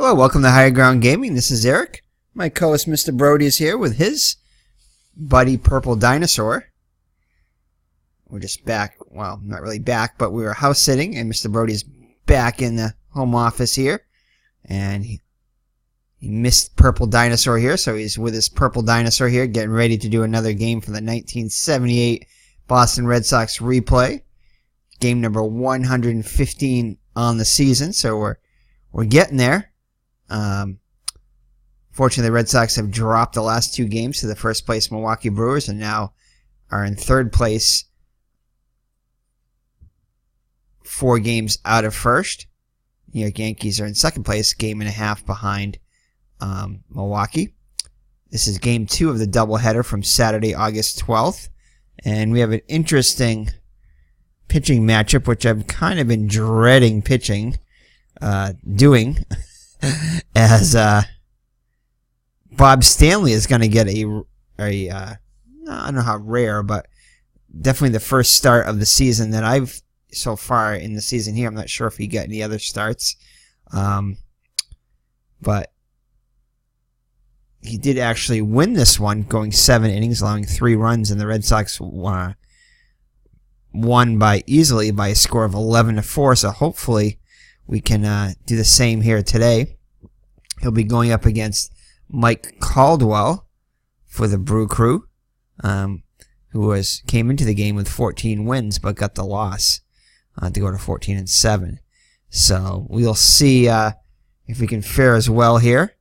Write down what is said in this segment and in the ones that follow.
Hello, welcome to Higher Ground Gaming. This is Eric. My co-host Mr. Brody is here with his buddy Purple Dinosaur. We're just back, well, not really back, but we were house sitting, and Mr. Brody's back in the home office here. And he missed Purple Dinosaur here, so he's with his Purple Dinosaur here, getting ready to do another game for the 1978 Boston Red Sox replay. Game number 115 on the season, so we're getting there. Fortunately, the Red Sox have dropped the last two games to the first place Milwaukee Brewers and now are in third place, 4 games out of first. New York Yankees are in second place, game and a half behind Milwaukee. This is game 2 of the doubleheader from Saturday, August 12th. And we have an interesting pitching matchup, which I've kind of been dreading doing. As Bob Stanley is going to get I don't know how rare, but definitely the first start of the season that I've so far in the season here. I'm not sure if he got any other starts, but he did actually win this one, going 7 innings, allowing 3 runs, and the Red Sox won easily by a score of 11-4. So hopefully we can do the same here today. He'll be going up against Mike Caldwell for the Brew Crew, who came into the game with 14 wins but got the loss to go to 14-7. So we'll see if we can fare as well here.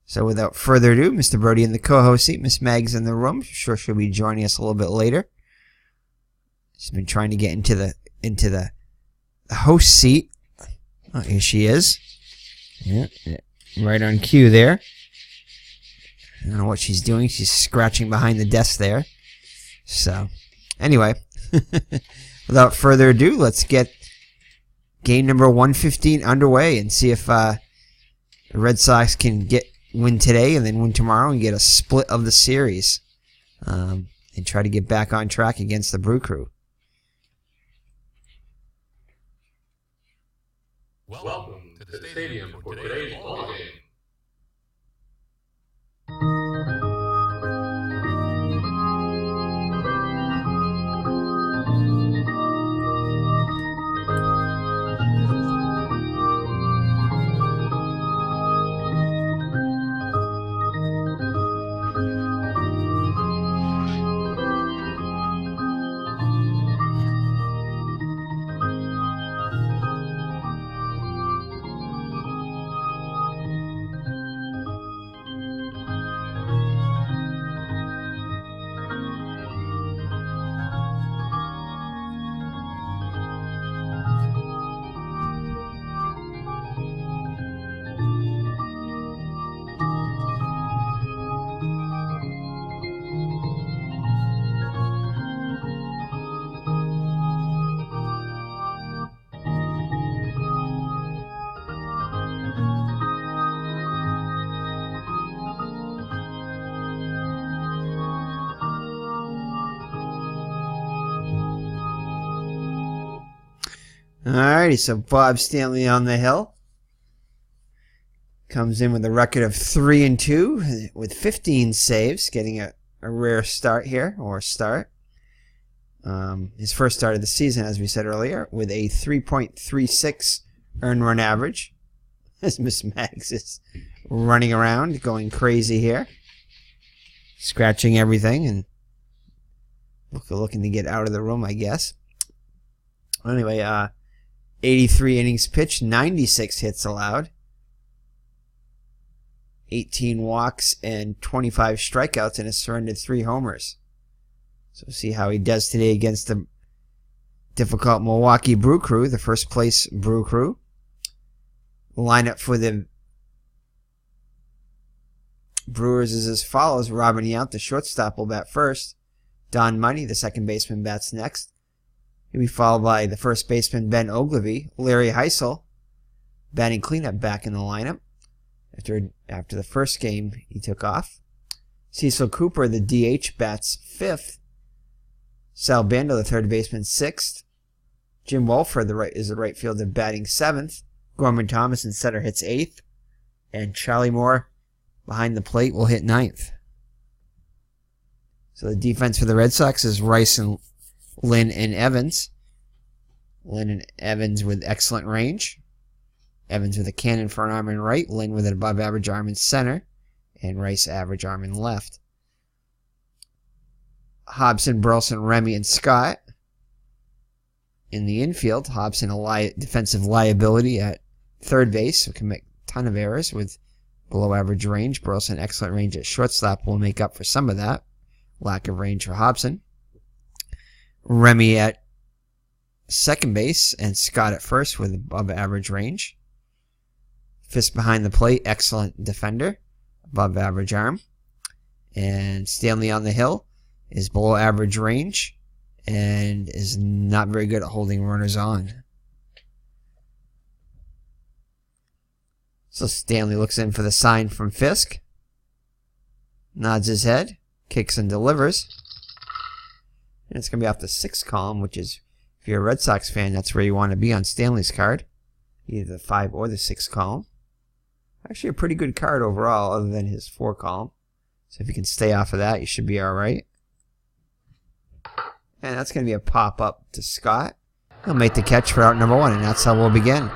So without further ado, Mr. Brody in the co-host seat, Miss Mag's in the room. I'm sure she'll be joining us a little bit later. She's been trying to get into the host seat. Oh, here she is. Yeah, right on cue there. I don't know what she's doing. She's scratching behind the desk there. So, anyway, without further ado, let's get game number 115 underway and see if the Red Sox can win today and then win tomorrow and get a split of the series and try to get back on track against the Brew Crew. Welcome to the stadium for today's ball game. Alrighty, so Bob Stanley on the hill comes in with a record of 3-2 with 15 saves, getting a rare start here, or start. His first start of the season, as we said earlier, with a 3.36 earned run average. As Miss Max is running around, going crazy here, scratching everything and looking to get out of the room, I guess. Anyway, 83 innings pitched, 96 hits allowed, 18 walks, and 25 strikeouts, and has surrendered 3 homers. So we'll see how he does today against the difficult Milwaukee Brew Crew, the first place Brew Crew. The lineup for the Brewers is as follows. Robin Yount, the shortstop, will bat first. Don Money, the second baseman, bats next. He'll be followed by the first baseman, Ben Ogilvy. Larry Heisel, batting cleanup, back in the lineup. After the first game, he took off. Cecil Cooper, the DH, bats fifth. Sal Bando, the third baseman, sixth. Jim Wolfer is the right fielder, batting seventh. Gorman Thomas in center hits 8th. And Charlie Moore behind the plate will hit 9th. So the defense for the Red Sox is Rice and Lynn and Evans. Lynn and Evans with excellent range. Evans with a cannon for an arm in right. Lynn with an above-average arm in center. And Rice average arm in left. Hobson, Burleson, Remy, and Scott. In the infield, Hobson a defensive liability at third base, who can make a ton of errors with below-average range. Burleson excellent range at shortstop will make up for some of that lack of range for Hobson. Remy at second base and Scott at first with above-average range. Fisk behind the plate, excellent defender, above-average arm. And Stanley on the hill is below-average range and is not very good at holding runners on. So Stanley looks in for the sign from Fisk. Nods his head, kicks and delivers. And it's going to be off the 6th column, which is, if you're a Red Sox fan, that's where you want to be on Stanley's card. Either the 5 or the 6 column. Actually a pretty good card overall, other than his 4 column. So if you can stay off of that, you should be alright. And that's going to be a pop-up to Scott. He'll make the catch for out number 1, and that's how we'll begin.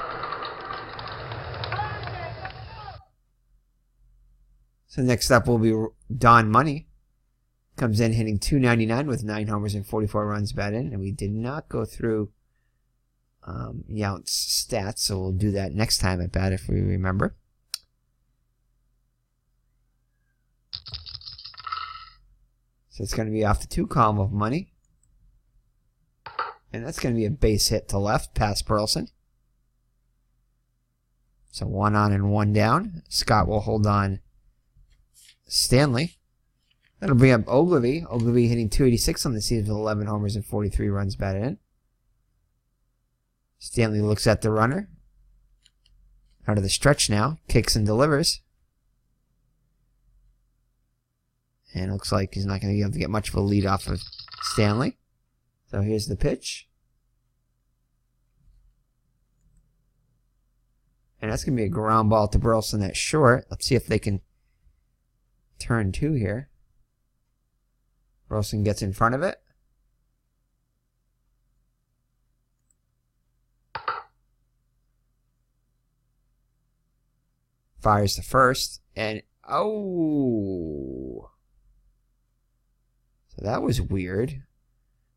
So next up will be Don Money. Comes in hitting .299 with 9 homers and 44 runs batted in. And we did not go through Yount's stats, so we'll do that next time at bat if we remember. So it's going to be off the 2 column of Money. And that's going to be a base hit to left, past Burleson. So 1 on and 1 down. Scott will hold on Stanley. That'll bring up Ogilvy. Ogilvy hitting .286 on the season with 11 homers and 43 runs batted in. Stanley looks at the runner. Out of the stretch now. Kicks and delivers. And it looks like he's not going to be able to get much of a lead off of Stanley. So here's the pitch. And that's going to be a ground ball to Burleson at short. Let's see if they can turn 2 here. Burleson gets in front of it. Fires to first. And, oh. So that was weird.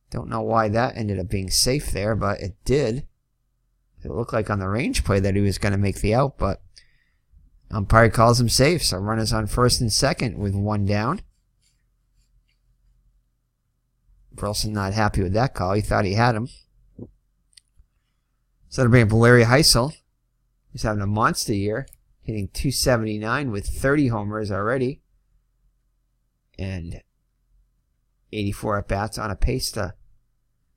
Don't know why that ended up being safe there, but it did. It looked like on the range play that he was going to make the out, but umpire calls him safe. So runners on first and second with 1 down. Burleson not happy with that call. He thought he had him. So to bring up Larry Heisel. He's having a monster year. Hitting .279 with 30 homers already. And 84 at-bats, on a pace to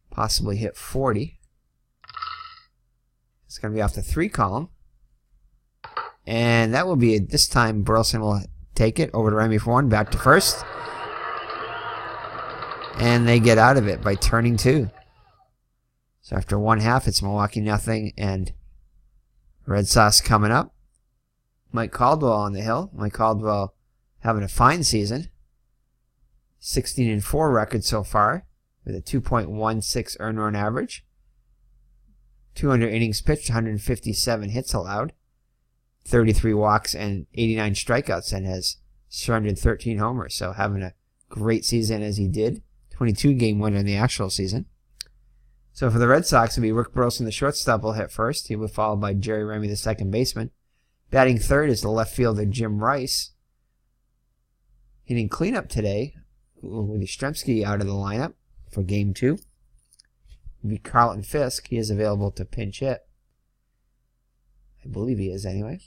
possibly hit 40. It's going to be off the 3 column. And that will be, this time, Burleson will take it over to Remy for 1, back to first. And they get out of it by turning 2. So after 1/2, it's Milwaukee nothing, and Red Sox coming up. Mike Caldwell on the hill. Mike Caldwell having a fine season. 16-4 record so far, with a 2.16 earned run average. 200 innings pitched, 157 hits allowed, 33 walks, and 89 strikeouts, and has surrendered 13 homers. So having a great season as he did. 22-game winner in the actual season. So for the Red Sox, it'll be Rick Burleson, the shortstop, will hit first. He will be followed by Jerry Remy, the second baseman. Batting third is the left fielder, Jim Rice. Hitting cleanup today, with Yastrzemski out of the lineup for Game 2. It'll be Carlton Fisk. He is available to pinch hit. I believe he is anyway.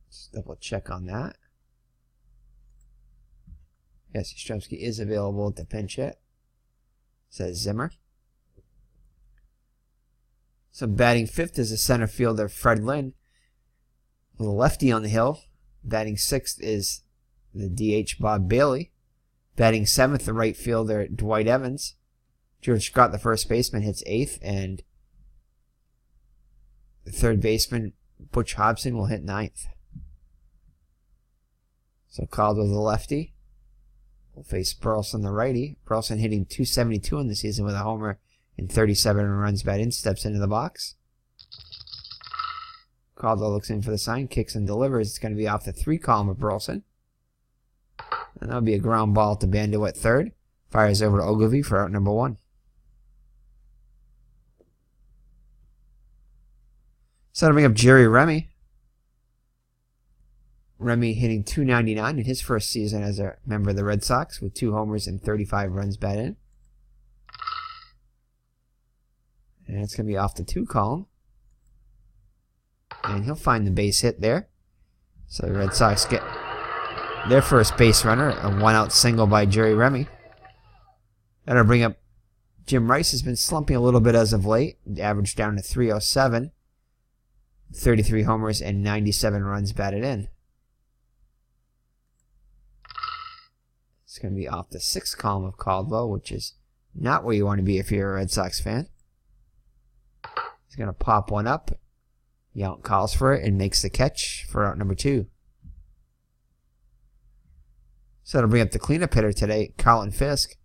Let's double check on that. Yes, Yastrzemski is available to pinch hit. Says Zimmer. So batting fifth is the center fielder, Fred Lynn, with a lefty on the hill. Batting sixth is the DH, Bob Bailey. Batting seventh, the right fielder, Dwight Evans. George Scott, the first baseman, hits eighth, and The third baseman, Butch Hobson, will hit ninth. So Caldwell, the lefty, will face Burleson, the righty. Burleson hitting .272 in the season with a homer and 37 runs batted in, steps into the box. Caldwell looks in for the sign, kicks and delivers. It's going to be off the 3 column of Burleson. And that'll be a ground ball to Bando at third. Fires over to Ogilvy for out number 1. So that'll bring up Jerry Remy. Remy hitting .299 in his first season as a member of the Red Sox with 2 homers and 35 runs batted in. And it's going to be off the 2 column. And he'll find the base hit there. So the Red Sox get their first base runner, a 1-out single by Jerry Remy. That'll bring up Jim Rice. Has been slumping a little bit as of late. Averaged down to .307. 33 homers and 97 runs batted in. It's going to be off the 6th column of Caldwell, which is not where you want to be if you're a Red Sox fan. He's going to pop one up. Yount calls for it and makes the catch for out number 2. So that'll bring up the cleanup hitter today, Carlton Fisk,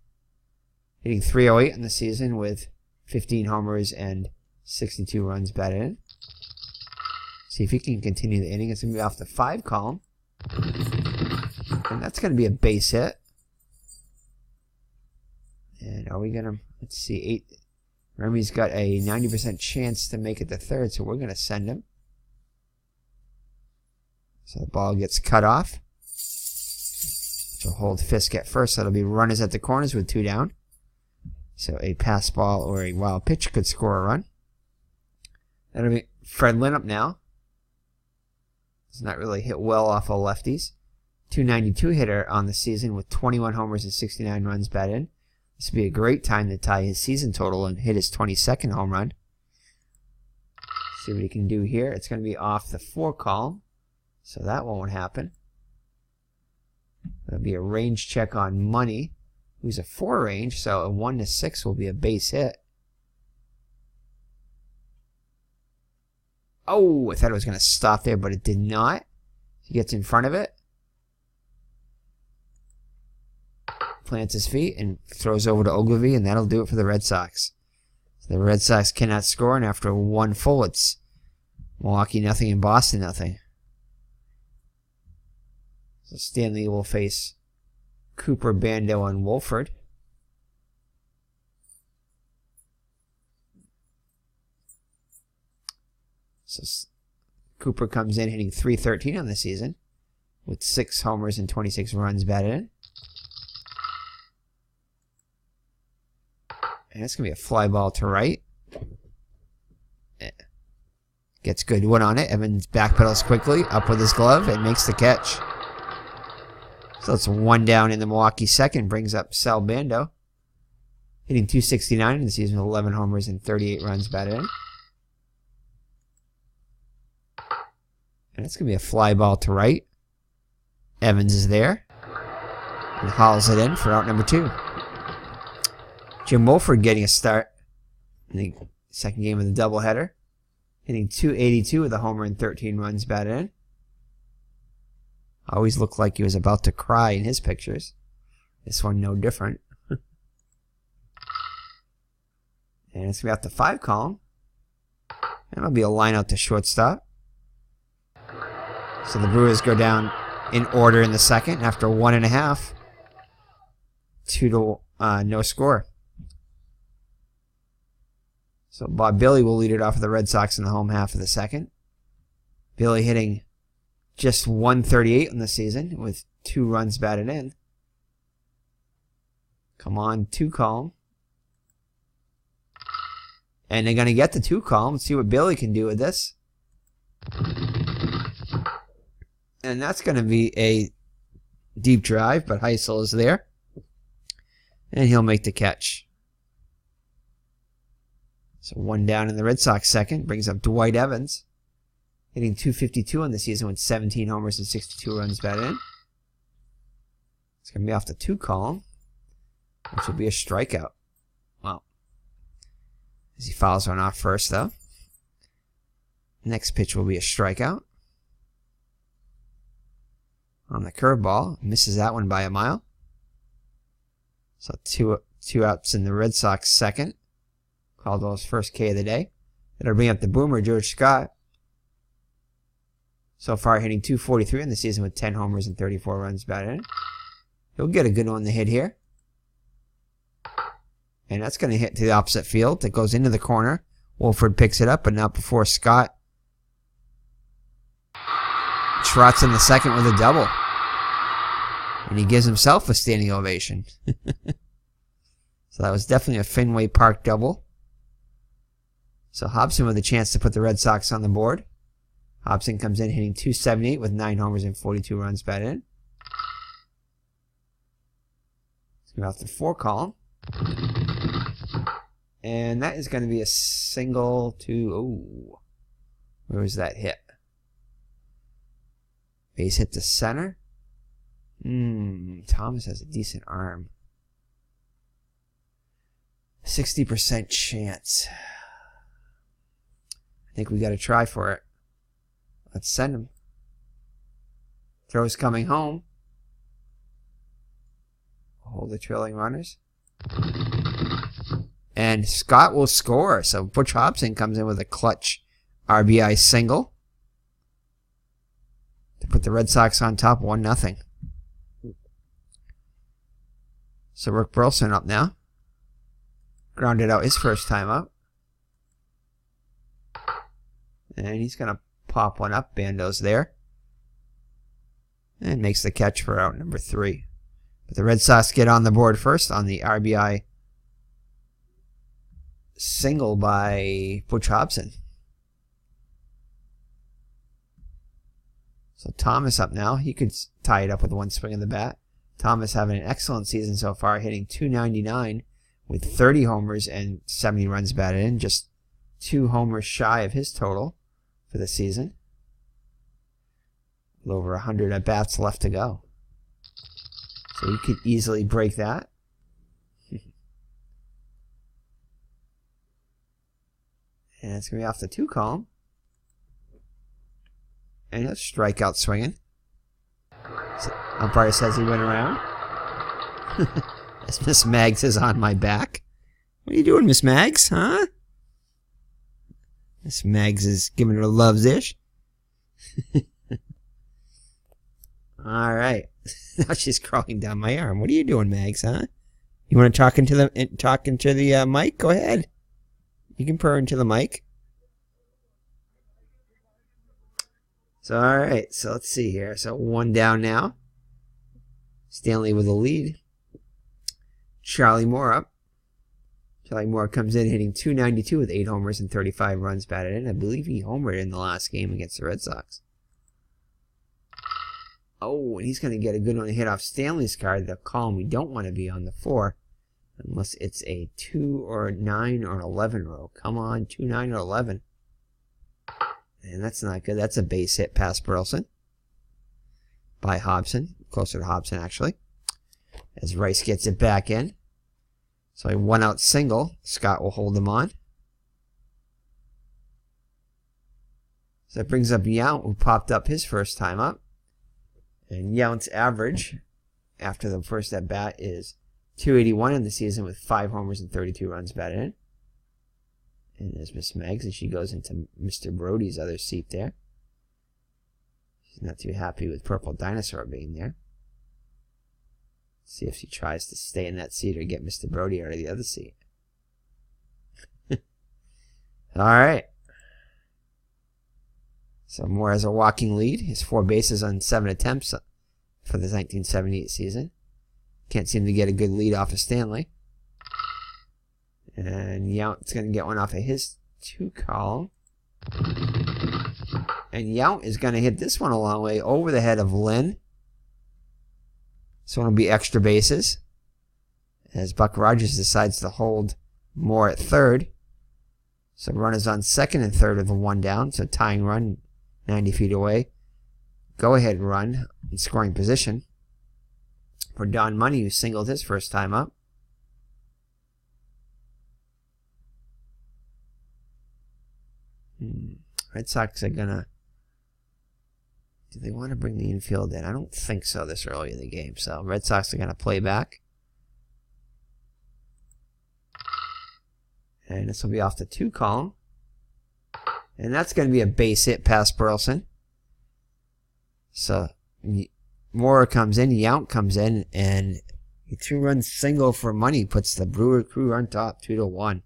hitting .308 in the season with 15 homers and 62 runs batted in. See if he can continue the inning. It's going to be off the 5 column. And that's going to be a base hit. And are we going to, let's see, 8. Remy's got a 90% chance to make it to third, so we're going to send him. So the ball gets cut off. So hold Fisk at first. That'll be runners at the corners with 2 down. So a pass ball or a wild pitch could score a run. That'll be Fred Lynn up now. Does not really hit well off of lefties. .292 hitter on the season with 21 homers and 69 runs batted in. This would be a great time to tie his season total and hit his 22nd home run. See what he can do here. It's going to be off the 4 column, so that won't happen. That'll be a range check on Money, who's a 4 range, so a 1 to 6 will be a base hit. Oh, I thought it was going to stop there, but it did not. He gets in front of it. Plants his feet and throws over to Ogilvy, and that'll do it for the Red Sox. So the Red Sox cannot score, and after 1 full, it's Milwaukee nothing and Boston nothing. So Stanley will face Cooper, Bando, and Wolford. So Cooper comes in hitting .313 on the season with 6 homers and 26 runs batted in. And it's going to be a fly ball to right. Gets good one on it. Evans backpedals quickly, up with his glove, and makes the catch. So it's 1 down in the Milwaukee second. Brings up Sal Bando, hitting .269 in the season with 11 homers and 38 runs batted in. And it's going to be a fly ball to right. Evans is there and hauls it in for out number 2. Jim Wolford getting a start in the second game of the doubleheader, hitting .282 with a homer and 13 runs batted in. Always looked like he was about to cry in his pictures. This one no different. And it's going to be out the 5 column. And it'll be a line out to shortstop. So the Brewers go down in order in the second after 1.5. 2 to no score. So Bob Billy will lead it off for the Red Sox in the home half of the second. Billy hitting just .138 in the season with 2 runs batted in. Come on, 2 column. And they're going to get the 2 column. See what Billy can do with this. And that's going to be a deep drive, but Heisel is there. And he'll make the catch. So 1 down in the Red Sox second. Brings up Dwight Evans, hitting .252 on the season with 17 homers and 62 runs batted in. It's going to be off the 2 column, which will be a strikeout. Well, as he fouls one off first, though. Next pitch will be a strikeout. On the curveball, misses that one by a mile. So two outs in the Red Sox second. Caldwell's first K of the day. It'll bring up the boomer, George Scott. So far hitting .243 in the season with 10 homers and 34 runs batted in. He'll get a good one to hit here. And that's going to hit to the opposite field. That goes into the corner. Wolford picks it up, but not before Scott trots in the second with a double. And he gives himself a standing ovation. So that was definitely a Fenway Park double. So Hobson with a chance to put the Red Sox on the board. Hobson comes in hitting .278 with 9 homers and 42 runs batted in. Let's go off the 4 column. And that is going to be a single to... where was that hit? Base hit to center. Thomas has a decent arm. 60% chance. I think we got to try for it. Let's send him. Throw's coming home. Hold the trailing runners. And Scott will score. So Butch Hobson comes in with a clutch RBI single to put the Red Sox on top 1-0. So Rick Burleson up now. Grounded out his first time up. And he's going to pop one up. Bando's there. And makes the catch for out number 3. But the Red Sox get on the board first on the RBI single by Butch Hobson. So Thomas up now. He could tie it up with one swing of the bat. Thomas having an excellent season so far, hitting .299 with 30 homers and 70 runs batted in. Just 2 homers shy of his total for the season. A little over 100 at-bats left to go. So you could easily break that. And it's going to be off the 2 column. And a strikeout swinging. So umpire says he went around. As Miss Maggs is on my back. What are you doing, Miss Maggs? Huh? Miss Maggs is giving her a love dish. All right. Now she's crawling down my arm. What are you doing, Maggs, huh? You want to talk into the mic? Go ahead. You can purr into the mic. So, all right. So, let's see here. So, 1 down now. Stanley with a lead. Charlie Moore up. Charlie Moore comes in hitting .292 with 8 homers and 35 runs batted in. I believe he homered in the last game against the Red Sox. Oh, and he's going to get a good one to hit off Stanley's card. The column we don't want to be on the 4. Unless it's a 2 or 9 or 11 row. Come on, 2, 9, or 11. And that's not good. That's a base hit past Burleson. By Hobson. Closer to Hobson, actually. As Rice gets it back in. So a 1-out single. Scott will hold him on. So that brings up Yount, who popped up his first time up. And Yount's average after the first at bat is .281 in the season with 5 homers and 32 runs batted in. And there's Miss Meggs, and she goes into Mr. Brody's other seat there. She's not too happy with Purple Dinosaur being there. See if she tries to stay in that seat or get Mr. Brody out of the other seat. All right. So Moore has a walking lead. He has 4 bases on 7 attempts for the 1978 season. Can't seem to get a good lead off of Stanley. And Yount's going to get one off of his 2 column. And Yount is going to hit this one a long way over the head of Lynn. This one will be extra bases. As Buck Rogers decides to hold Moore at third. So runners on second and third with a 1 down. So tying run 90 feet away. Go ahead run in scoring position for Don Money, who singled his first time up. Red Sox are gonna... Do they want to bring the infield in? I don't think so this early in the game. So Red Sox are gonna play back. And this will be off the 2 column. And that's going to be a base hit past Burleson. So Mora comes in, Yount comes in, and a 2-run single for money puts the Brewer crew on top, 2-1.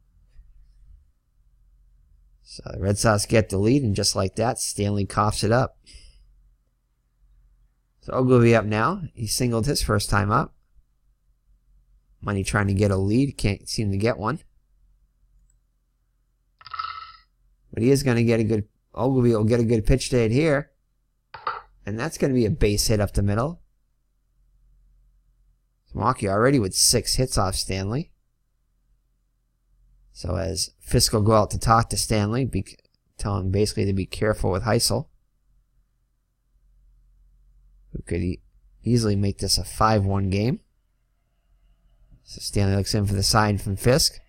So the Red Sox get the lead, and just like that, Stanley coughs it up. So Ogilvy up now. He singled his first time up. Money trying to get a lead, can't seem to get one. But he is going to get a good... Ogilvy will get a good pitch to hit here. And that's going to be a base hit up the middle. Milwaukee already with 6 hits off Stanley. So as Fisk will go out to talk to Stanley, tell him basically to be careful with Heisel, who could easily make this a 5-1 game. So Stanley looks in for the sign from Fisk.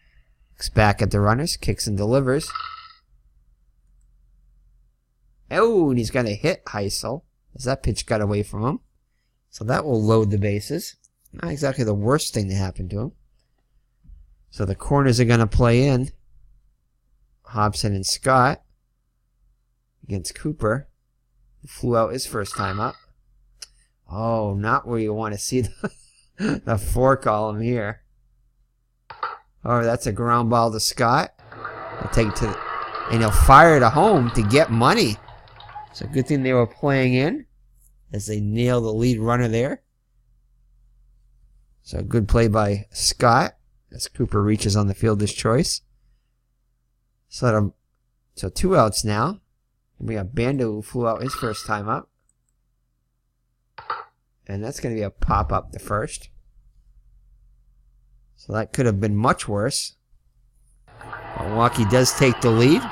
Looks back at the runners, kicks and delivers. Oh, and he's going to hit Heisel as that pitch got away from him. So that will load the bases. Not exactly the worst thing to happen to him. So the corners are going to play in. Hobson and Scott against Cooper, who flew out his first time up. Oh, not where you want to see the 4 column here. Oh, that's a ground ball to Scott. He'll take it to and he'll fire it home to get money. So good thing they were playing in as they nail the lead runner there. So good play by Scott as Cooper reaches on the fielder's choice. So 2 outs now. And we got Bando who flew out his first time up. And that's going to be a pop up to first. So that could have been much worse. Milwaukee does take the lead.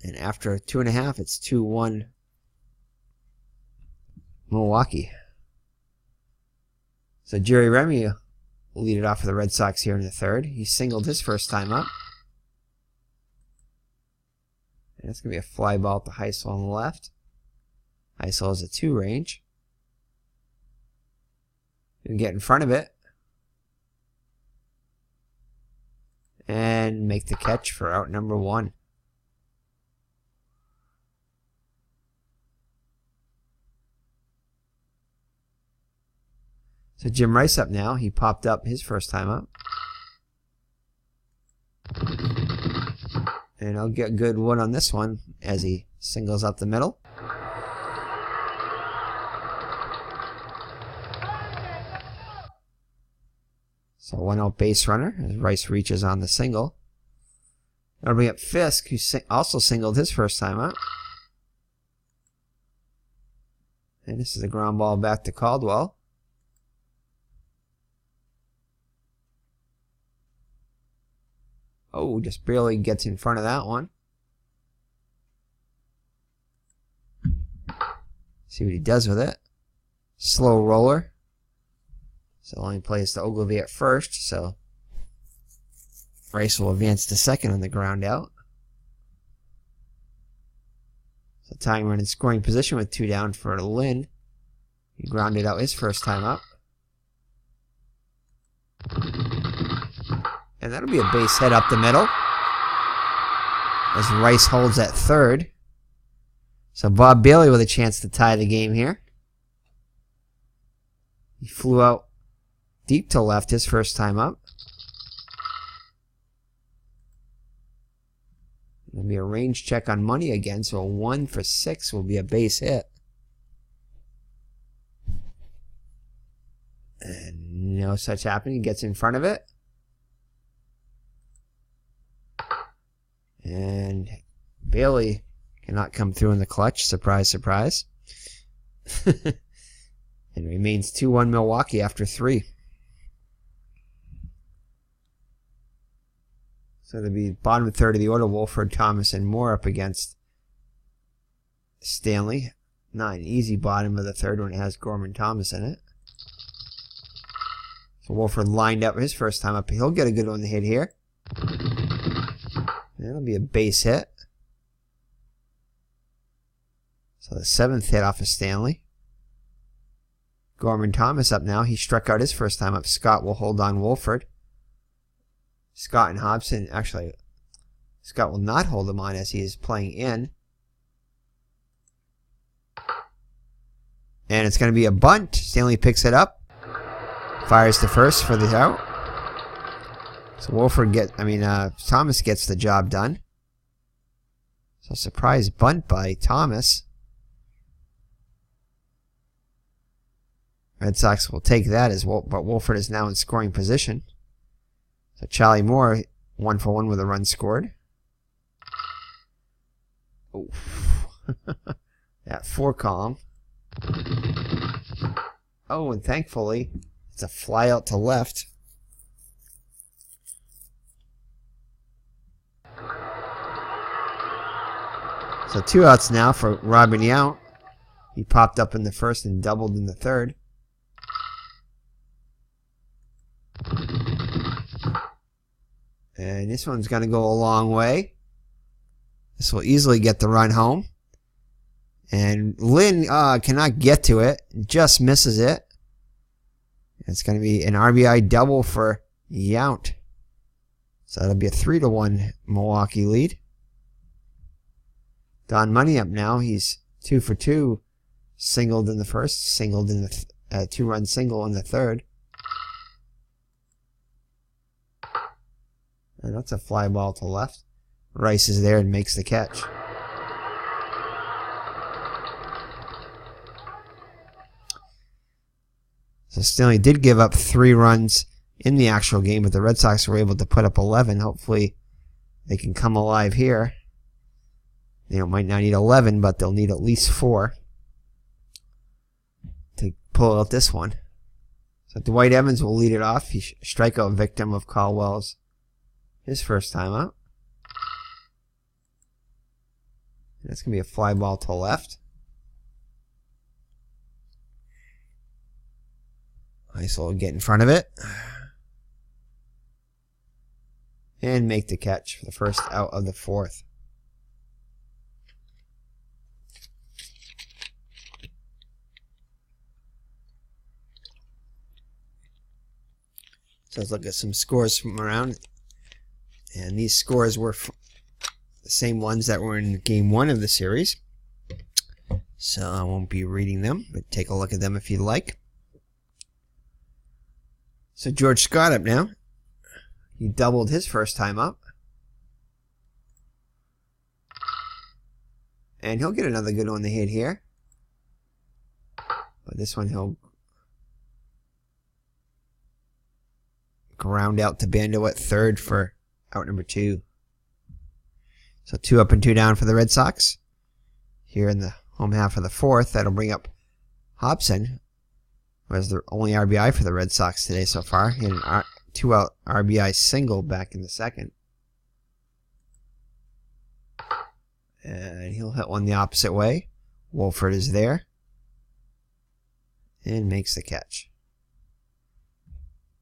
And after 2.5, it's 2-1 Milwaukee. So Jerry Remy will lead it off for the Red Sox here in the 3rd. He singled his first time up. And it's going to be a fly ball to Heisel on the left. Heisel has a 2 range. Going to get in front of it. And make the catch for out number 1. So Jim Rice up now. He popped up his first time up. And I'll get a good one on this one as he singles up the middle. So 1 out base runner as Rice reaches on the single. That'll bring up Fisk, who also singled his first time up. And this is a ground ball back to Caldwell. Oh, just barely gets in front of that one. See what he does with it. Slow roller. So only plays to Ogilvy at first, so Rice will advance to second on the ground out. So tying run in scoring position with 2 down for Lynn. He grounded out his first time up. And that'll be a base hit up the middle as Rice holds at 3rd. So Bob Bailey with a chance to tie the game here. He flew out deep to left his first time up. There'll be a range check on money again, so a 1 for 6 will be a base hit. And no such happening. He gets in front of it. And Bailey cannot come through in the clutch. Surprise, surprise. And remains 2-1 Milwaukee after 3. So it'll be bottom 3rd of the order. Wolford, Thomas, and Moore up against Stanley. Not an easy bottom of the 3rd when it has Gorman Thomas in it. So Wolford lined up his first time up. He'll get a good one to hit here. That'll be a base hit. So the 7th hit off of Stanley. Gorman Thomas up now. He struck out his first time up. Scott will hold on Wolford. Scott and Hobson, actually, Scott will not hold him on as he is playing in. And it's going to be a bunt. Stanley picks it up. Fires to first for the out. So Thomas gets the job done. So surprise bunt by Thomas. Red Sox will take that but Wolford is now in scoring position. So Charlie Moore, 1 for 1 with a run scored. Oof. That 4 column. Oh, and thankfully, it's a fly out to left. So 2 outs now for Robin Yount. He popped up in the first and doubled in the third. And this one's going to go a long way. This will easily get the run home. And Lynn cannot get to it. Just misses it. It's going to be an RBI double for Yount. So that'll be a 3-1 Milwaukee lead. Don Money up now. He's 2 for 2. Singled in the first. Singled in the 2-run single in the third. And that's a fly ball to left. Rice is there and makes the catch. So Stanley did give up 3 runs in the actual game, but the Red Sox were able to put up 11. Hopefully they can come alive here. They might not need 11, but they'll need at least 4 to pull out this one. So Dwight Evans will lead it off. He's a strikeout victim of Caldwell's his first time out. That's going to be a fly ball to left. Nice little get in front of it. And make the catch for the first out of the 4th. So let's look at some scores from around. And these scores were the same ones that were in Game 1 of the series. So I won't be reading them, but take a look at them if you'd like. So George Scott up now. He doubled his first time up. And he'll get another good one to hit here. But this one he'll ground out to Bando at third for out number 2. So 2 up and 2 down for the Red Sox. Here in the home half of the 4th, that'll bring up Hobson, who has the only RBI for the Red Sox today so far. He had an 2-out RBI single back in the 2nd. And he'll hit one the opposite way. Wolford is there. And makes the catch.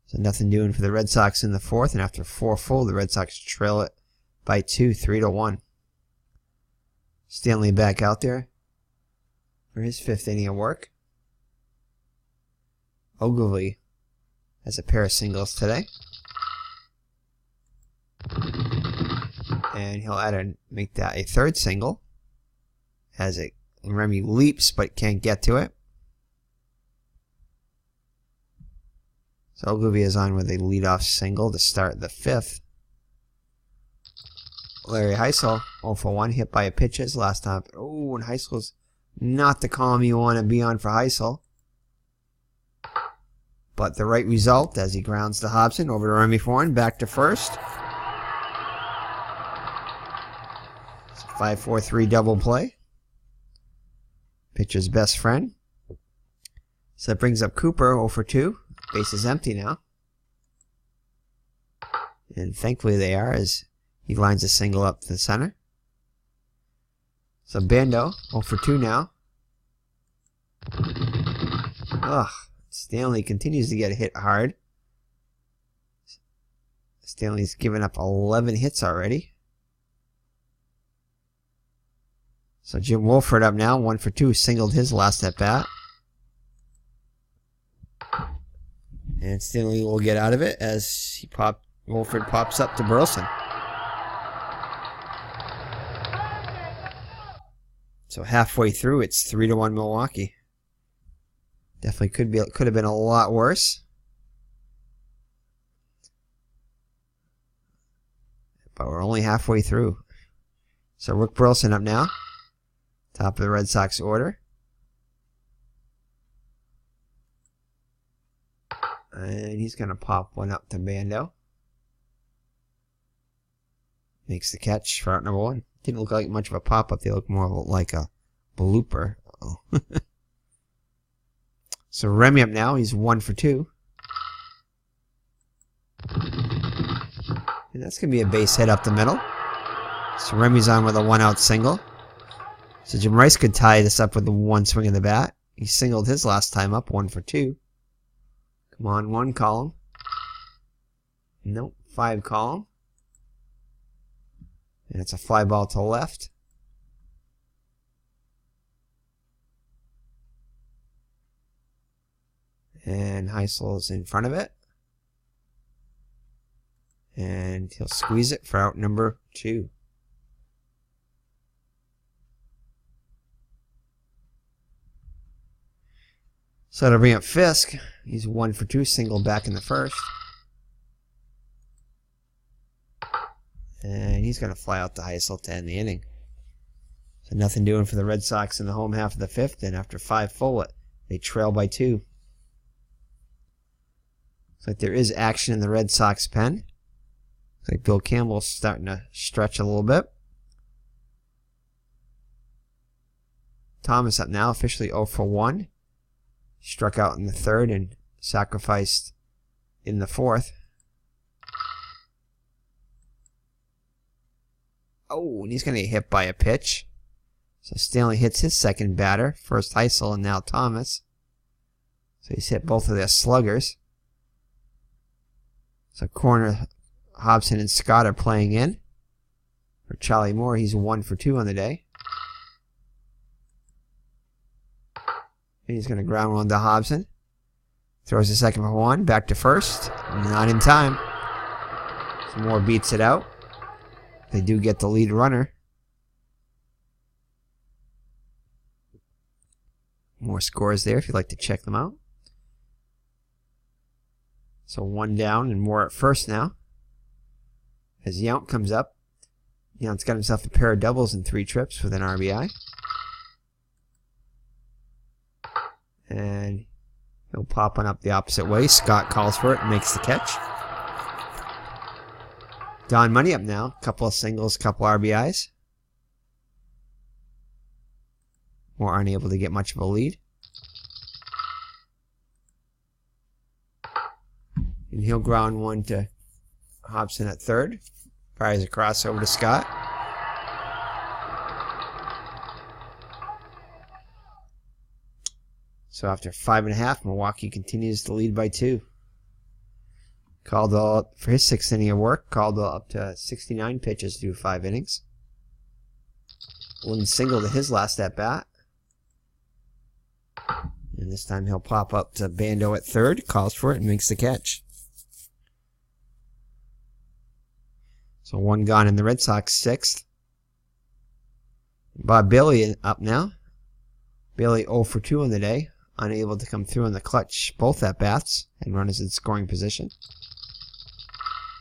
So nothing doing for the Red Sox in the 4th, and after 4 full, the Red Sox trail it by 2, 3-1. Stanley back out there for his 5th inning of work. Ogilvy has a pair of singles today. And he'll make that a 3rd single. As Remy leaps but can't get to it. So Ogilvy is on with a leadoff single to start the 5th. Larry Heisel, 0 for 1, hit by a pitch his last time. Oh, and Heisel's not the column you want to be on for Heisel. But the right result as he grounds to Hobson over to Remy Foreign, back to first. It's a 5-4-3 double play. Pitcher's best friend. So that brings up Cooper, 0 for 2. Base is empty now. And thankfully they are, as he lines a single up to the center. So Bando, 0 for 2 now. Ugh. Stanley continues to get hit hard. Stanley's given up 11 hits already. So Jim Wolford up now, 1 for 2, singled his last at bat. And Stanley will get out of it as Wolford pops up to Burleson. So halfway through, it's 3-1 Milwaukee. Definitely could have been a lot worse. But we're only halfway through. So Rick Burleson up now. Top of the Red Sox order. And he's going to pop one up to Bando. Makes the catch for out number 1. Didn't look like much of a pop-up. They look more like a blooper. Oh. So Remy up now. He's 1 for 2. And that's going to be a base hit up the middle. So Remy's on with a 1-out single. So Jim Rice could tie this up with the 1 swing of the bat. He singled his last time up, 1 for 2. Come on, 1 column. Nope, 5 column. And it's a fly ball to left. And Heisel's in front of it. And he'll squeeze it for out number 2. So that'll bring up Fisk. He's 1 for 2, single back in the first. And he's going to fly out to Heisel to end the inning. So nothing doing for the Red Sox in the home half of the 5th. And after 5 full, they trail by 2. Looks like there is action in the Red Sox pen. Looks like Bill Campbell's starting to stretch a little bit. Thomas up now, officially 0 for 1. Struck out in the 3rd and sacrificed in the 4th. Oh, and he's going to get hit by a pitch. So Stanley hits his second batter. First Heisel and now Thomas. So he's hit both of their sluggers. So corner Hobson and Scott are playing in. For Charlie Moore, he's 1 for 2 on the day. And he's going to ground one to Hobson. Throws the second for 1. Back to first. Not in time. So Moore beats it out. They do get the lead runner. More scores there if you'd like to check them out. So 1 down and Moore at first now. As Yount comes up. Yount's got himself a pair of doubles and 3 trips with an RBI. And he'll pop one up the opposite way. Scott calls for it and makes the catch. Don Money up now. Couple of singles, couple RBIs. Moore aren't able to get much of a lead. And he'll ground one to Hobson at 3rd. Fires a crossover to Scott. So after 5.5, Milwaukee continues to lead by 2. Caldwell, for his 6th inning of work, Caldwell up to 69 pitches through 5 innings. One single to his last at bat. And this time he'll pop up to Bando at 3rd, calls for it, and makes the catch. So 1 gone in the Red Sox 6th. Bob Bailey up now. Bailey 0 for 2 on the day. Unable to come through in the clutch both at bats and runners in scoring position.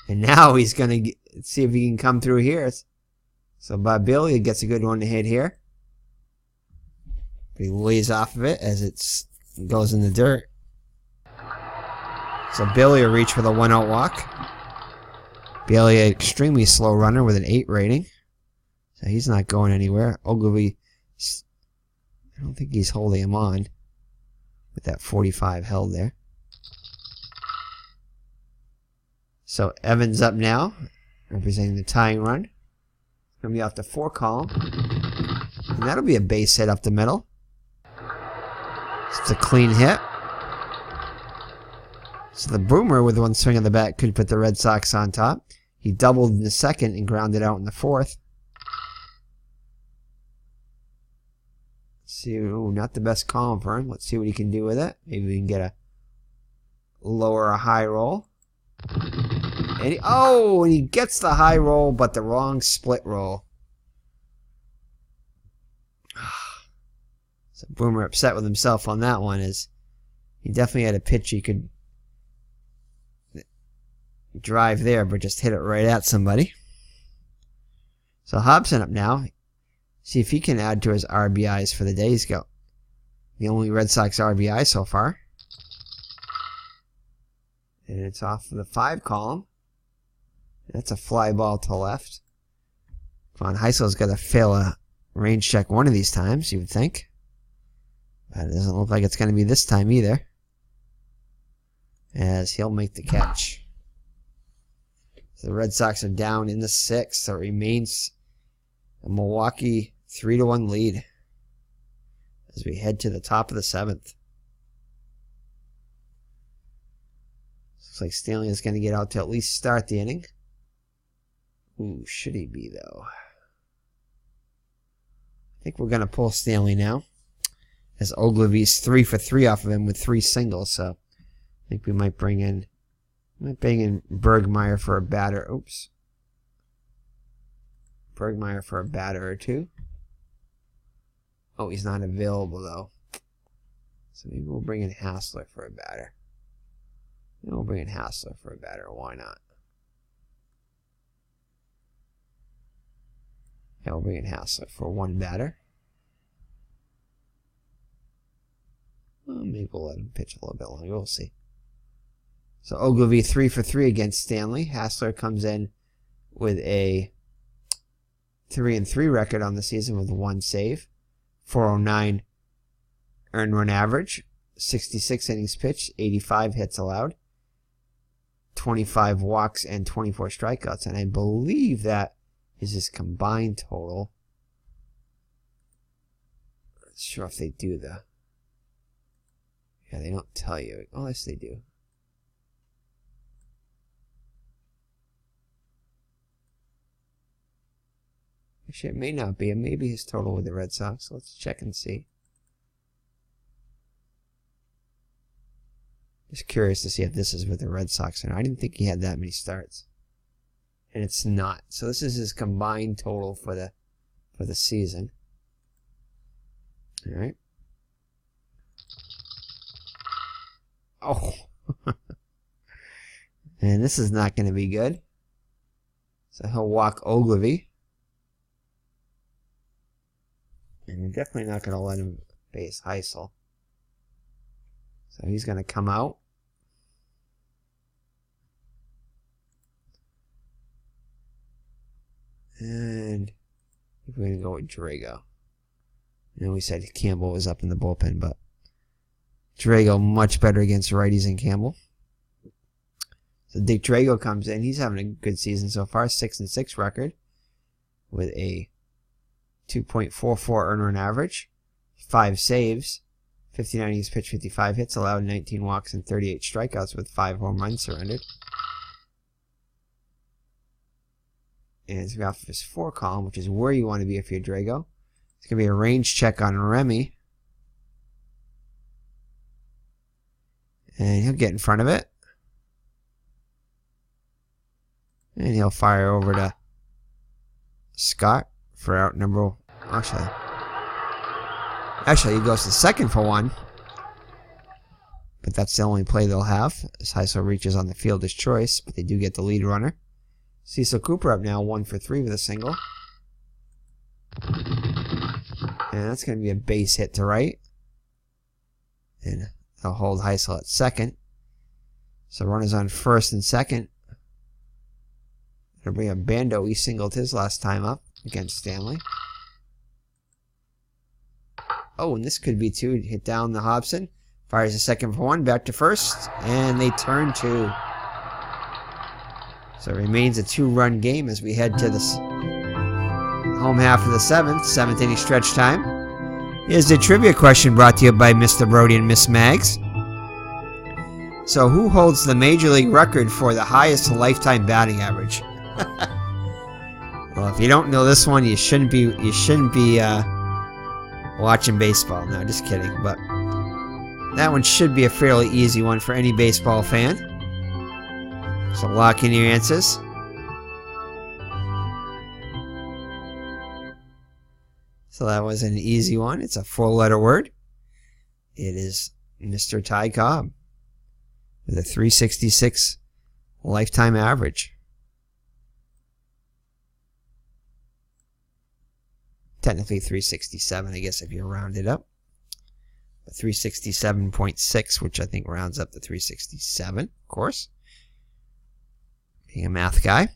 And now he's going to see if he can come through here. So Bob Bailey gets a good one to hit here. But he lays off of it as it goes in the dirt. So Bailey will reach for the 1-out walk. Bailey, an extremely slow runner with an 8 rating. So he's not going anywhere. Ogilvy, I don't think he's holding him on. With that 45 held there. So Evans up now, representing the tying run. Going to be off the 4 column. And that'll be a base hit up the middle. It's a clean hit. So the Boomer with 1 swing of the bat could put the Red Sox on top. He doubled in the 2nd and grounded out in the 4th. See, ooh, not the best column for him. Let's see what he can do with it. Maybe we can get a lower or high roll. And he gets the high roll, but the wrong split roll. So Boomer upset with himself on that one, as he definitely had a pitch he could drive there, but just hit it right at somebody. So Hobson up now. See if he can add to his RBIs for the day. He's got the only Red Sox RBI so far. And it's off of the 5 column. That's a fly ball to left. Von Heisel's got to fail a range check one of these times, you would think. But it doesn't look like it's going to be this time either, as he'll make the catch. So the Red Sox are down in the 6th. So it remains a Milwaukee 3-1 lead as we head to the top of the 7th. Looks like Stanley is going to get out to at least start the inning. Ooh, should he be, though? I think we're going to pull Stanley now, as Ogilvy's 3 for 3 off of him with 3 singles. So I think we might bring in Bergmeyer for a batter. Oops. Bergmeyer for a batter or two. Oh, he's not available, though. So maybe we'll bring in Hassler for a batter. We'll bring in Hassler for a batter. Why not? Yeah, we'll bring in Hassler for 1 batter. Well, maybe we'll let him pitch a little bit longer. We'll see. So Ogilvy 3 for 3 against Stanley. Hassler comes in with a 3-3 record on the season with 1 save. 409 earned run average. 66 innings pitched. 85 hits allowed. 25 walks and 24 strikeouts. And I believe that is his combined total. Not sure if they do the... Yeah, they don't tell you. Oh, yes, they do. Actually, it may not be. It may be his total with the Red Sox. Let's check and see. Just curious to see if this is with the Red Sox. And I didn't think he had that many starts. And it's not. So this is his combined total for the season. All right. Oh. And this is not going to be good. So he'll walk Ogilvy. And you're definitely not going to let him base Heisel. So he's going to come out. And we're going to go with Drago. You know, we said Campbell was up in the bullpen, but Drago much better against righties than Campbell. So Dick Drago comes in. He's having a good season so far. 6-6 record with a 2.44 earned run average, 5 saves, 59 innings pitched, 55 hits allowed, 19 walks and 38 strikeouts with 5 home runs surrendered. And it's off of his 4 column, which is where you want to be if you're Drago. It's going to be a range check on Remy. And he'll get in front of it. And he'll fire over to Scott for out number... Actually, he goes to second for 1. But that's the only play they'll have, as Heisel reaches on the fielder's choice, but they do get the lead runner. Cecil Cooper up now, 1 for 3 with a single. And that's going to be a base hit to right. And they'll hold Heisel at second. So runners on first and second. It'll bring up Bando. He singled his last time up against Stanley. Oh, and this could be 2. Hit down the Hobson. Fires a second for 1. Back to first. And they turn 2. So it remains a 2-run game as we head to this home half of the 7th inning stretch time. Here's the trivia question brought to you by Mr. Brody and Miss Mags. So who holds the Major League record for the highest lifetime batting average? Well, if you don't know this one, you shouldn't be watching baseball. No, just kidding. But that one should be a fairly easy one for any baseball fan. So lock in your answers. So that was an easy one. It's a 4-letter word. It is Mr. Ty Cobb with a 366 lifetime average. Technically 367, I guess, if you round it up. But 367.6, which I think rounds up to 367, of course. Being a math guy.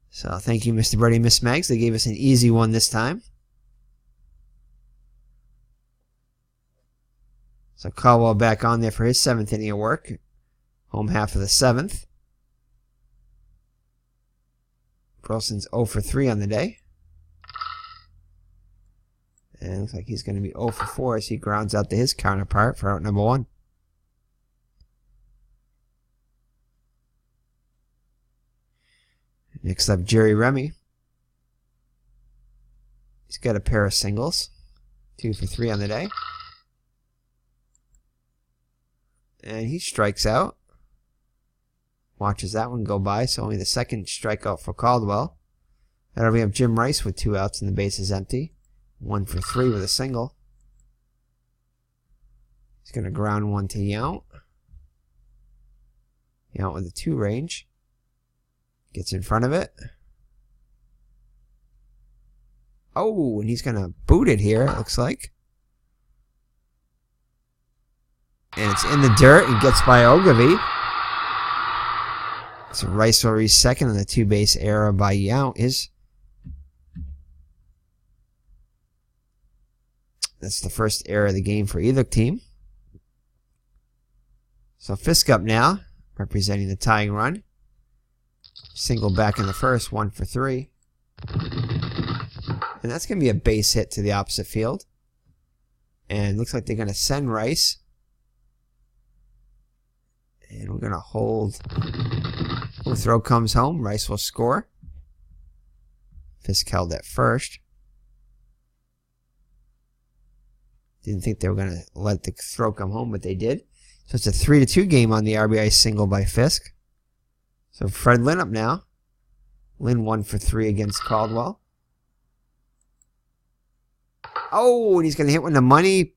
So thank you, Mr. Brody and Miss Mags. They gave us an easy one this time. So Caldwell back on there for his 7th inning of work. Home half of the 7th. Burleson's 0 for 3 on the day. And looks like he's going to be 0 for 4 as he grounds out to his counterpart for out number 1. Next up, Jerry Remy. He's got a pair of singles. 2 for 3 on the day. And he strikes out. Watches that one go by, so only the second strikeout for Caldwell. That'll be up Jim Rice with 2 outs and the base is empty. 1 for 3 with a single. He's going to ground one to Yount. Yount with a 2 range. Gets in front of it. Oh, and he's going to boot it here, it looks like. And it's in the dirt and gets by Ogilvy. So Rice will reach second, and the 2-base error by Yount is... That's the first error of the game for either team. So Fisk up now, representing the tying run. Single back in the first, 1 for 3. And that's going to be a base hit to the opposite field. And looks like they're going to send Rice. And we're going to hold. The throw comes home. Rice will score. Fisk held at first. Didn't think they were going to let the throw come home, but they did. So it's a 3-2 game on the RBI single by Fisk. So Fred Lynn up now. Lynn 1 for 3 against Caldwell. Oh, and he's going to hit one to money.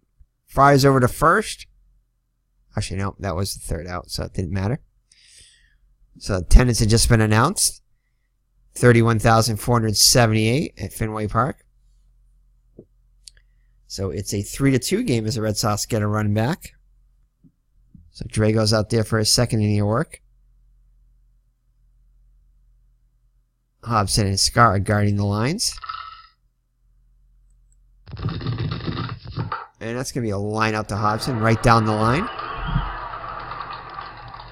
Fires over to first. Actually, no, that was the third out, so it didn't matter. So attendance had just been announced. 31,478 at Fenway Park. So it's a 3-2 game as the Red Sox get a run back. So Dre goes out there for his 2nd inning of work. Hobson and Scott are guarding the lines. And that's going to be a line out to Hobson right down the line.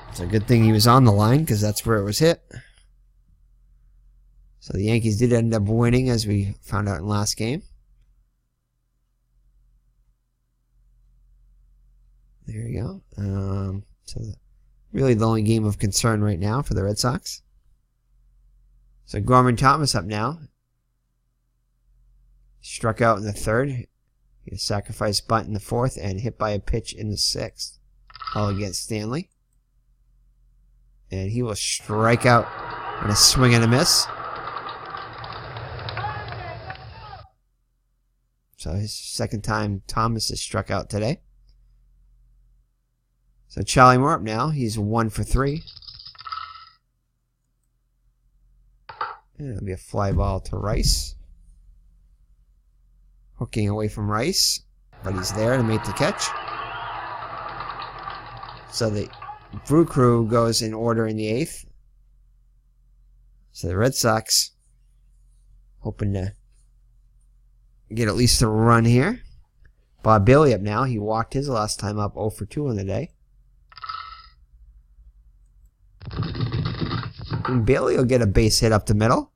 It's a good thing he was on the line because that's where it was hit. So the Yankees did end up winning, as we found out in last game. There you go. So really the only game of concern right now for the Red Sox. So Gorman Thomas up now. Struck out in the 3rd. He had a sacrifice bunt in the 4th and hit by a pitch in the 6th. All against Stanley. And he will strike out on a swing and a miss. So his 2nd time Thomas is struck out today. So Charlie Moore up now. He's 1 for 3. And it'll be a fly ball to Rice. Hooking away from Rice. But he's there to make the catch. So the Brew Crew goes in order in the 8th. So the Red Sox hoping to get at least a run here. Bob Bailey up now. He walked his last time up 0 for 2 on the day. And Bailey will get a base hit up the middle.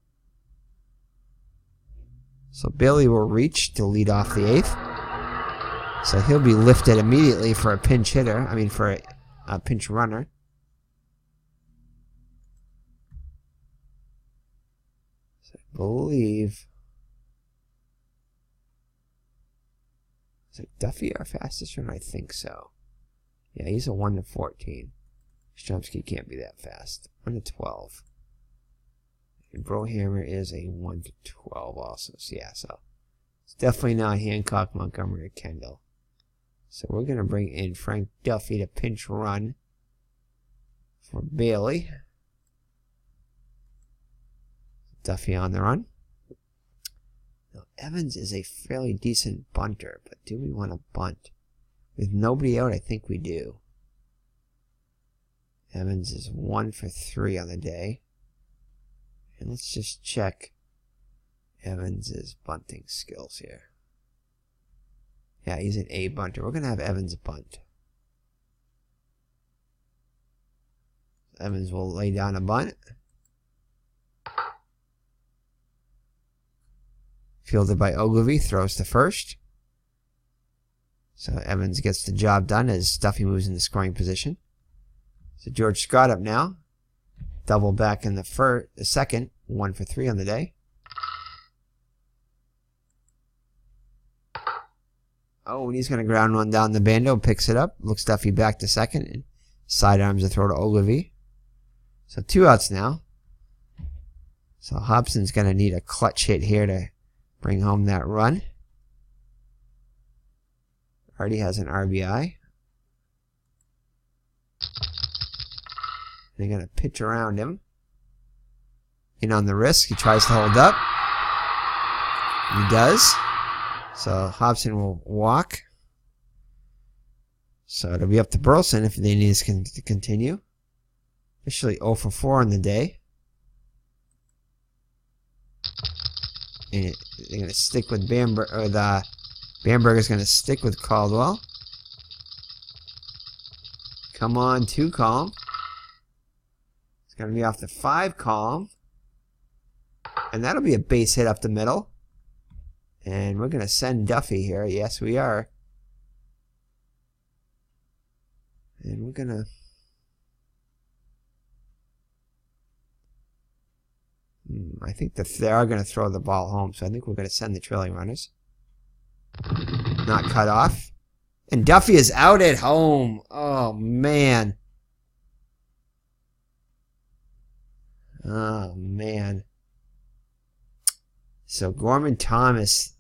So Bailey will reach to lead off the 8th. So he'll be lifted immediately for a pinch hitter. I mean, for a pinch runner. So I believe Is it Duffy our fastest runner? I think so. Yeah, he's a 1-14. Strumsky can't be that fast. 1-12. And Brohammer is a 1-12 also. So yeah, so it's definitely not Hancock, Montgomery, or Kendall. So we're going to bring in Frank Duffy to pinch run for Bailey. Duffy on the run. Now, Evans is a fairly decent bunter, but do we want to bunt? With nobody out, I think we do. Evans is 1 for 3 on the day. And let's just check Evans' bunting skills here. Yeah, he's an A bunter. We're going to have Evans bunt. Evans will lay down a bunt. Fielded by Ogilvy, throws to first. So Evans gets the job done as Duffy moves into scoring position. So George Scott up now. Double back in the second. 1 for 3 on the day. Oh, and he's going to ground one down the bando. Picks it up. Looks Duffy back to second. And sidearms a throw to Ogilvy. So 2 outs now. So Hobson's going to need a clutch hit here to bring home that run. Already has an RBI. They're going to pitch around him. In on the risk. He tries to hold up. He does. So Hobson will walk. So it'll be up to Burleson if they need to continue. Officially 0 for 4 on the day. And they're going to stick with Bamberger's going to stick with Caldwell. Come on, 2 column. It's going to be off the 5 column. And that'll be a base hit up the middle. And we're going to send Duffy here. Yes, we are. And we're going to... I think they are going to throw the ball home, so I think we're going to send the trailing runners. Not cut off. And Duffy is out at home. Oh, man. Oh, man. So Gorman Thomas,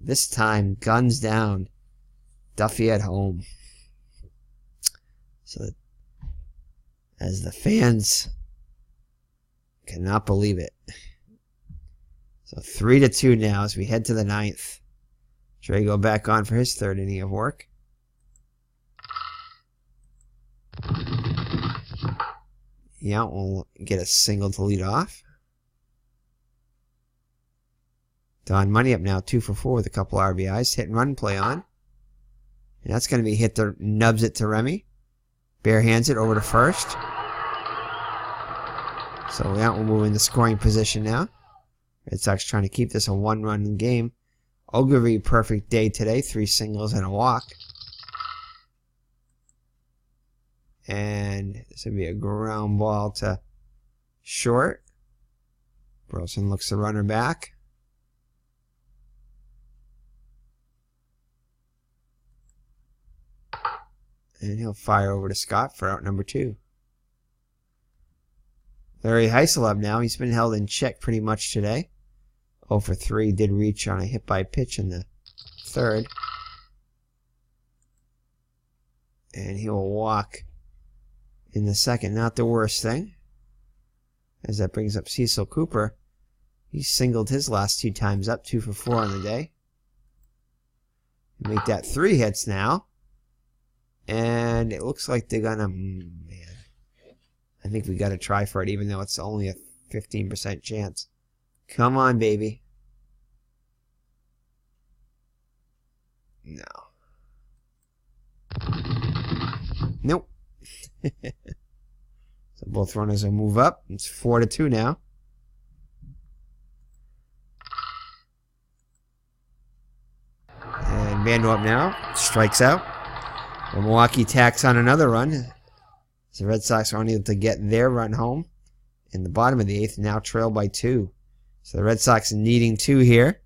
this time, guns down. Duffy at home. So, as the fans cannot believe it. So 3-2 now as we head to the 9th. Drago back on for his 3rd inning of work. Yount will get a single to lead off. Don Money up now 2 for 4 with a couple RBIs. Hit and run play on. And that's going to be hit to nubs it to Remy. Bare hands it over to first. So Yount will move into scoring position now. Red Sox trying to keep this a 1-run game. Ogilvy, perfect day today. 3 singles and a walk. And this will be a ground ball to short. Burleson looks the runner back. And he'll fire over to Scott for out number 2. Larry Heisel up now. He's been held in check pretty much today. 0 for 3. Did reach on a hit by pitch in the 3rd. And he will walk in the 2nd. Not the worst thing. As that brings up Cecil Cooper. He singled his last 2 times up. 2 for 4 on the day. Make that 3 hits now. And it looks like they're going to... Man. I think we got to try for it, even though it's only a 15% chance. Come on, baby. No. Nope. So both runners will move up. It's 4-2 now. And Vando up now. Strikes out. Well, Milwaukee tacks on another run. So the Red Sox are unable to get their run home in the bottom of the 8th, now trail by 2. So the Red Sox needing 2 here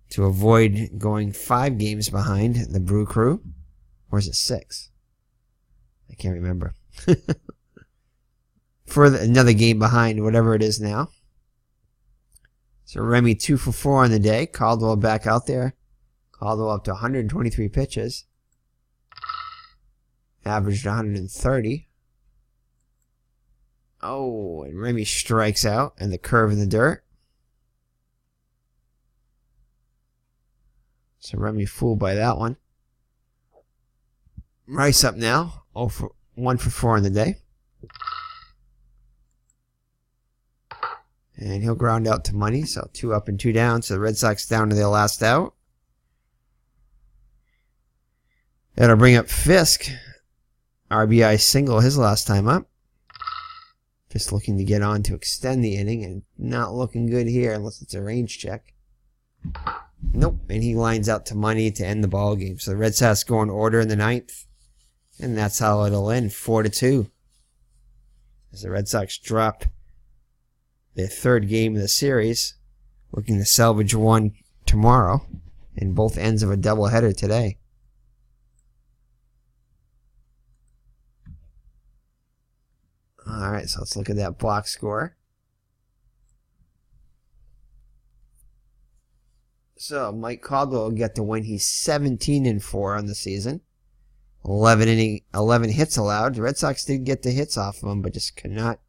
to avoid going 5 games behind the Brew Crew. Or is it 6? I can't remember. For another game behind, whatever it is now. So Remy 2 for 4 on the day. Caldwell back out there. Caldwell up to 123 pitches. Averaged 130. Oh, and Remy strikes out, and the curve in the dirt. So Remy fooled by that one. Rice up now. 1 for 4 on the day. And he'll ground out to money, so 2 up and 2 down. So the Red Sox down to their last out. That'll bring up Fisk. RBI single his last time up. Just looking to get on to extend the inning, and not looking good here unless it's a range check. Nope, and he lines out to money to end the ball game. So the Red Sox go in order in the 9th, and that's how it'll end, 4-2. As the Red Sox drop their 3rd game of the series, looking to salvage one tomorrow, and both ends of a doubleheader today. Alright, so let's look at that box score. So Mike Caldwell will get the win. He's 17-4 on the season. 11 hits allowed. The Red Sox did get the hits off of him, but just could not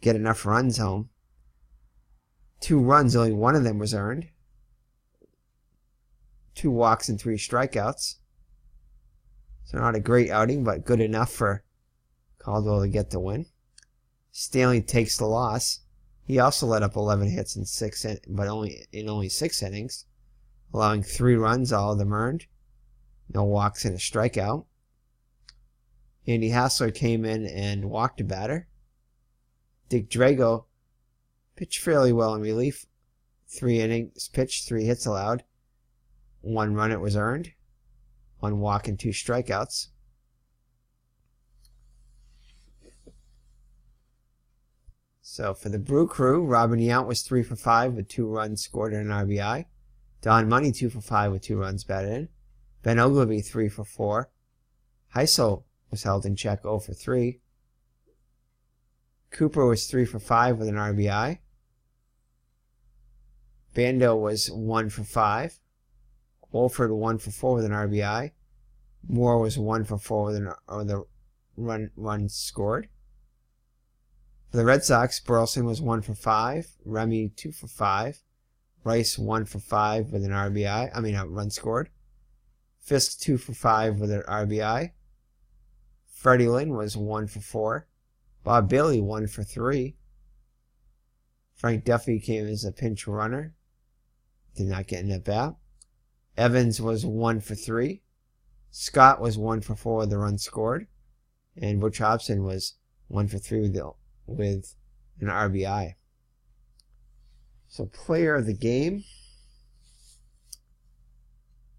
get enough runs home. 2 runs, only 1 of them was earned. 2 walks and 3 strikeouts. So not a great outing, but good enough for Caldwell to get the win. Stanley takes the loss. He also let up 11 hits in 6 innings, allowing 3 runs, all of them earned. No walks and a strikeout. Andy Hassler came in and walked a batter. Dick Drago pitched fairly well in relief. 3 innings pitched, 3 hits allowed. 1 run it was earned. 1 walk and 2 strikeouts. So for the Brew Crew, Robin Yount was 3 for 5 with 2 runs scored and an RBI. Don Money 2 for 5 with 2 runs batted in. Ben Ogilvy 3 for 4. Heisel was held in check 0 for 3. Cooper was 3 for 5 with an RBI. Bando was 1 for 5. Wolford 1 for 4 with an RBI. Moore was 1 for 4 with the run scored. For the Red Sox, Burleson was 1 for 5. Remy 2 for 5. Rice 1 for 5 with an run scored. Fisk 2 for 5 with an RBI. Freddie Lynn was 1 for 4. Bob Bailey 1 for 3. Frank Duffy came as a pinch runner. Did not get an at bat. Evans was 1 for 3. Scott was 1 for 4 with the run scored. And Butch Hobson was 1 for 3 with an RBI. So player of the game,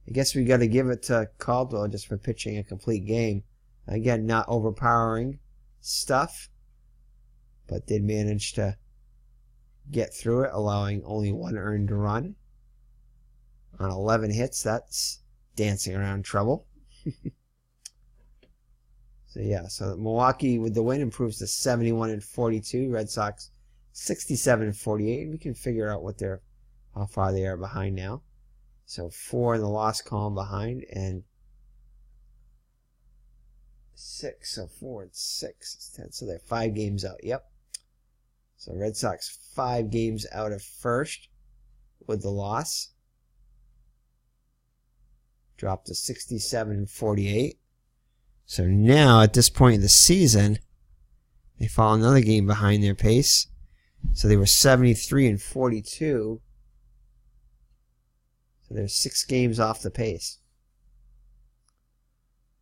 I guess we got to give it to Caldwell just for pitching a complete game. Again, not overpowering stuff, but did manage to get through it, allowing only 1 earned run on 11 hits. That's dancing around trouble. So Milwaukee with the win improves to 71-42. Red Sox 67-48. We can figure out how far they are behind now. So 4 in the loss column behind, and 6. So 4 and 6 is 10. So they're 5 games out. Yep. So Red Sox 5 games out of first with the loss. Dropped to 67-48. So now, at this point in the season, they fall another game behind their pace. So they were 73-42. So they're 6 games off the pace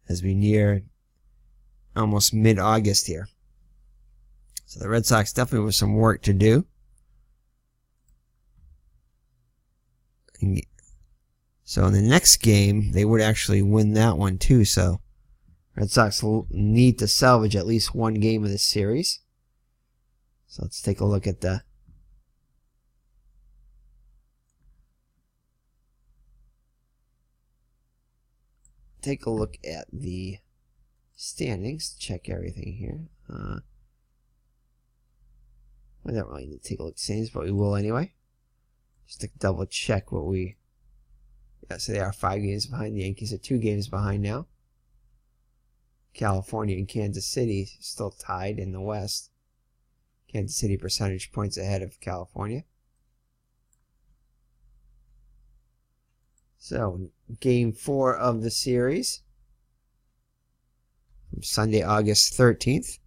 as we near almost mid-August here. So the Red Sox definitely have some work to do. So in the next game, they would actually win that one too. So Red Sox need to salvage at least 1 game of this series. So let's take a look at the take a look at the standings. Check everything here. We don't really need to take a look at the standings, but we will anyway. Just to double check what we... Yeah, so they are 5 games behind. The Yankees are 2 games behind now. California and Kansas City still tied in the West. Kansas City percentage points ahead of California. So, Game 4 of the series. From Sunday, August 13th.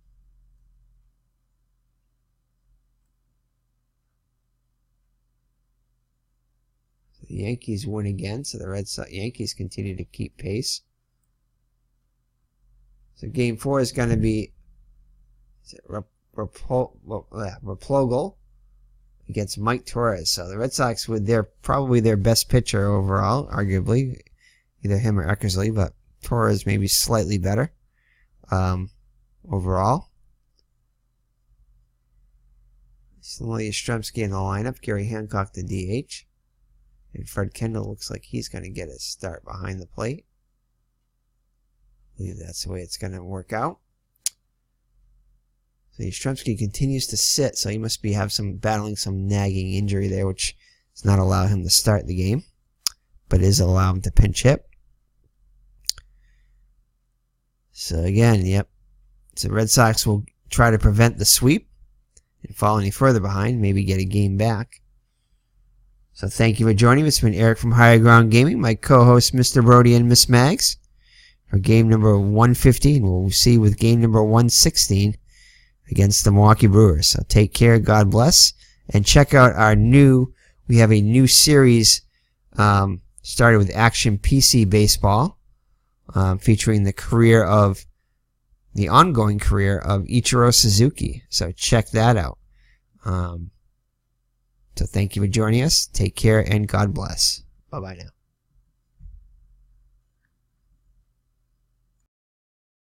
The Yankees win again, so the Red Sox Yankees continue to keep pace. So Game 4 is going to be Raplogle against Mike Torres. So the Red Sox with probably their best pitcher overall, arguably, either him or Eckersley, but Torres maybe slightly better overall. Slowly Yastrzemski in the lineup, Gary Hancock the DH. And Fred Kendall looks like he's going to get a start behind the plate. I believe that's the way it's going to work out. So Yastrzemski continues to sit, so he must be battling some nagging injury there, which does not allow him to start the game, but is allow him to pinch hit. So again, yep. So Red Sox will try to prevent the sweep and fall any further behind, maybe get a game back. So thank you for joining me. It's been Eric from Higher Ground Gaming, my co-host Mr. Brody and Miss Mags for game number 150, and we'll see with game number 116 against the Milwaukee Brewers. So take care, God bless, and check out we have a new series started with Action PC Baseball featuring the ongoing career of Ichiro Suzuki. So check that out. So thank you for joining us. Take care and God bless. Bye-bye now.